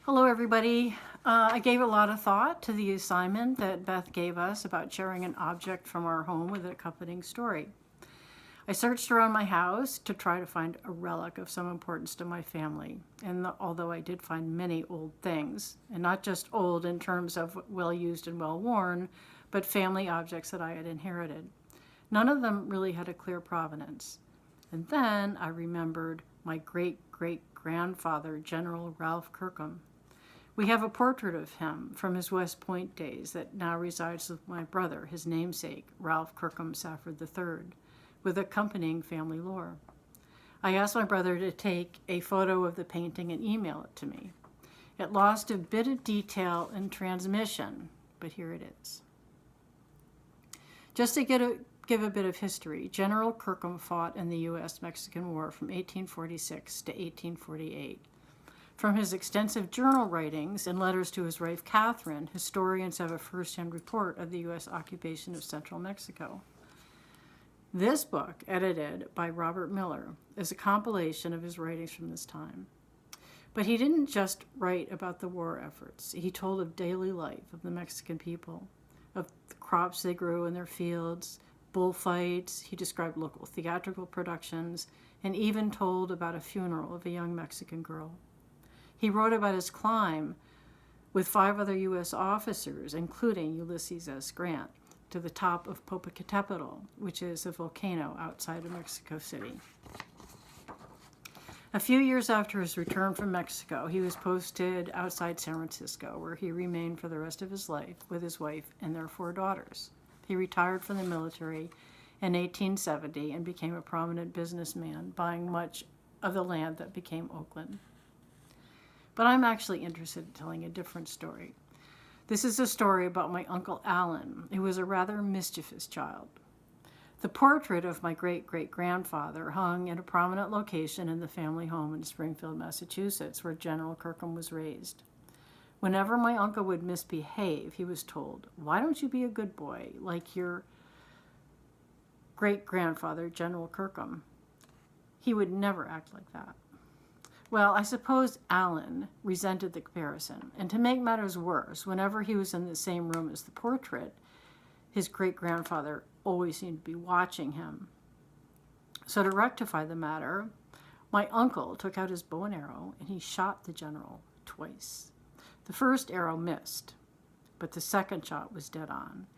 Hello, everybody. I gave a lot of thought to the assignment that Beth gave us about sharing an object from our home with an accompanying story. I searched around my house to try to find a relic of some importance to my family, and although I did find many old things, and not just old in terms of well-used and well-worn, but family objects that I had inherited, none of them really had a clear provenance. And then I remembered my great-great-grandfather, General Ralph Kirkham. We have a portrait of him from his West Point days that now resides with my brother, his namesake, Ralph Kirkham Safford III, with accompanying family lore. I asked my brother to take a photo of the painting and email it to me. It lost a bit of detail in transmission, but here it is. Just to give a bit of history, General Kirkham fought in the U.S.-Mexican War from 1846 to 1848. From his extensive journal writings and letters to his wife Catherine, historians have a first-hand report of the U.S. occupation of central Mexico. This book, edited by Robert Miller, is a compilation of his writings from this time. But he didn't just write about the war efforts. He told of daily life of the Mexican people, of the crops they grew in their fields, bullfights. He described local theatrical productions, and even told about a funeral of a young Mexican girl. He wrote about his climb with 5 other U.S. officers, including Ulysses S. Grant, to the top of Popocatépetl, which is a volcano outside of Mexico City. A few years after his return from Mexico, he was posted outside San Francisco, where he remained for the rest of his life with his wife and their 4 daughters. He retired from the military in 1870 and became a prominent businessman, buying much of the land that became Oakland. But I'm actually interested in telling a different story. This is a story about my Uncle Alan, who was a rather mischievous child. The portrait of my great-great-grandfather hung in a prominent location in the family home in Springfield, Massachusetts, where General Kirkham was raised. Whenever my uncle would misbehave, he was told, "Why don't you be a good boy like your great-grandfather, General Kirkham?" He would never act like that. Well, I suppose Alan resented the comparison, and to make matters worse, whenever he was in the same room as the portrait, his great-grandfather always seemed to be watching him. So to rectify the matter, my uncle took out his bow and arrow, and he shot the general twice. The first arrow missed, but the second shot was dead on.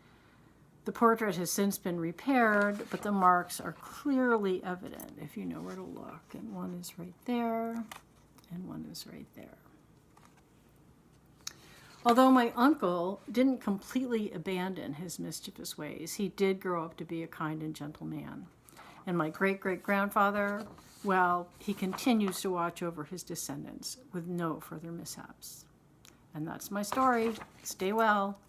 The portrait has since been repaired, but the marks are clearly evident if you know where to look. And one is right there, and one is right there. Although my uncle didn't completely abandon his mischievous ways, he did grow up to be a kind and gentle man. And my great-great-grandfather, well, he continues to watch over his descendants with no further mishaps. And that's my story. Stay well.